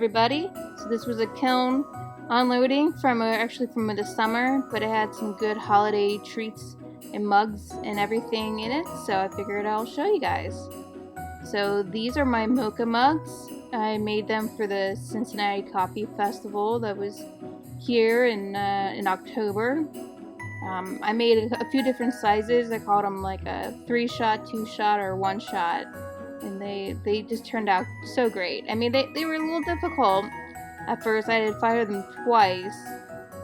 everybody. So this was a kiln unloading from the summer, but it had some good holiday treats and mugs and everything in it, so I figured I'll show you guys. So these are my mocha mugs. I made them for the Cincinnati Coffee Festival that was here in October. I made a few different sizes. I called them like a 3-shot, 2-shot, or 1-shot. And they just turned out so great. I mean, they were a little difficult at first. I had to fire them twice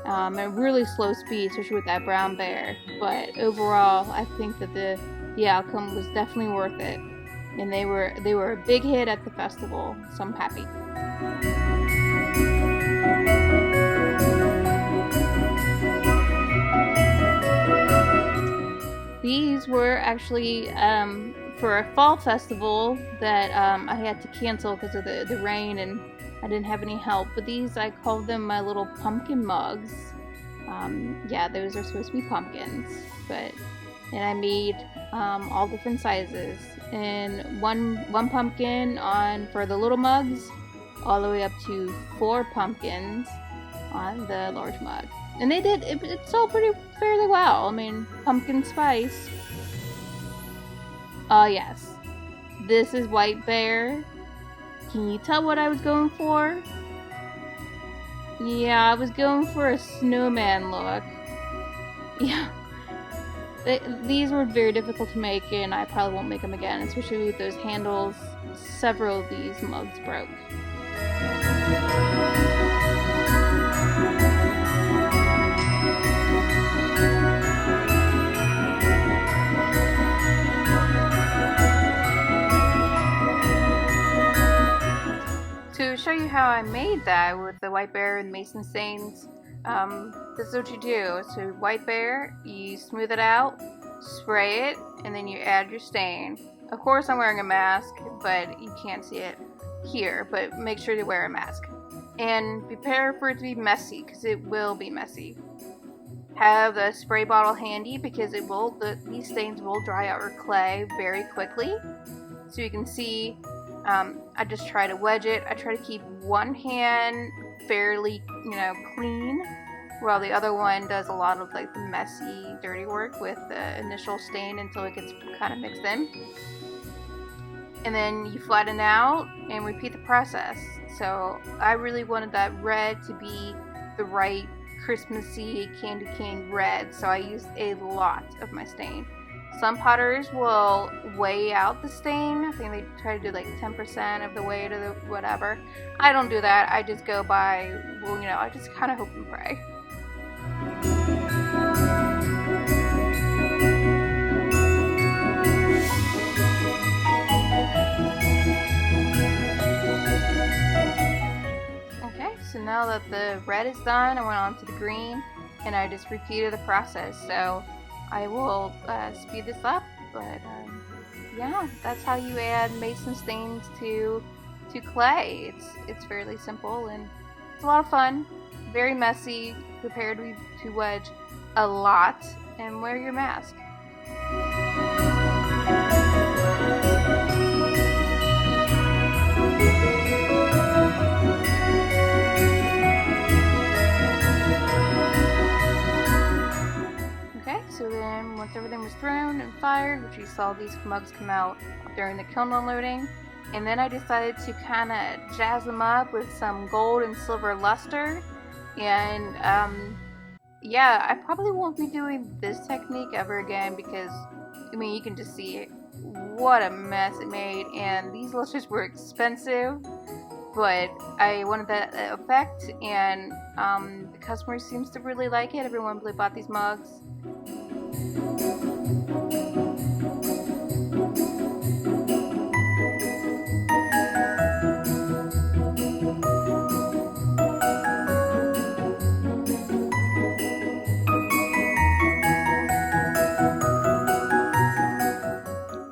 at a really slow speed, especially with that brown bear. But overall, I think that the outcome was definitely worth it. And they were a big hit at the festival, so I'm happy. These were actually for a fall festival that I had to cancel because of the rain and I didn't have any help. But these, I called them my little pumpkin mugs. Yeah, those are supposed to be pumpkins. And I made all different sizes. And one pumpkin for the little mugs, all the way up to 4 pumpkins on the large mug. And it sold fairly well. I mean, pumpkin spice. Yes. This is White Bear. Can you tell what I was going for? Yeah, I was going for a snowman look. Yeah. These were very difficult to make, and I probably won't make them again, especially with those handles. Several of these mugs broke. To show you how I made that with the white bear and mason stains, this is what you do. So white bear, you smooth it out, spray it, and then you add your stain. Of course I'm wearing a mask, but you can't see it here, but make sure to wear a mask. And prepare for it to be messy, because it will be messy. Have a spray bottle handy, because these stains will dry out your clay very quickly. So you can see, I just try to wedge it. I try to keep one hand fairly, clean, while the other one does a lot of like the messy, dirty work with the initial stain until it gets kind of mixed in. And then you flatten out and repeat the process. So I really wanted that red to be the right Christmassy candy cane red, so I used a lot of my stain. Some potters will weigh out the stain. I think they try to do like 10% of the weight of the whatever. I don't do that. I just go by, I just kind of hope and pray. Okay, so now that the red is done, I went on to the green, and I just repeated the process. So I will speed this up, but yeah, that's how you add mason stains to clay. It's fairly simple, and it's a lot of fun. Very messy. Prepared to wedge a lot, and wear your mask. So then, once everything was thrown and fired, which you saw these mugs come out during the kiln unloading, and then I decided to kind of jazz them up with some gold and silver luster. And yeah, I probably won't be doing this technique ever again, because you can just see what a mess it made, and these lusters were expensive, but I wanted that effect, and the customer seems to really like it. Everyone really bought these mugs.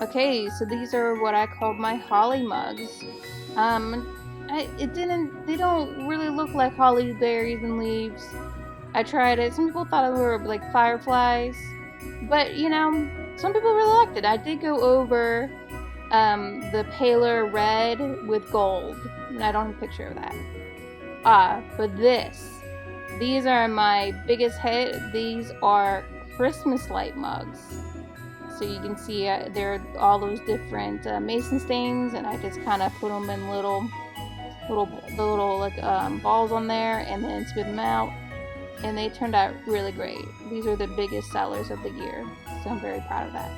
Okay, so these are what I called my holly mugs. They don't really look like holly berries and leaves. I tried it. Some people thought they were like fireflies, but some people really liked it. I did go over the paler red with gold. And I don't have a picture of that. But these are my biggest hit. These are Christmas light mugs. So you can see there are all those different mason stains, and I just kind of put them in little balls on there, and then smooth them out, and they turned out really great. These are the biggest sellers of the year, so I'm very proud of that.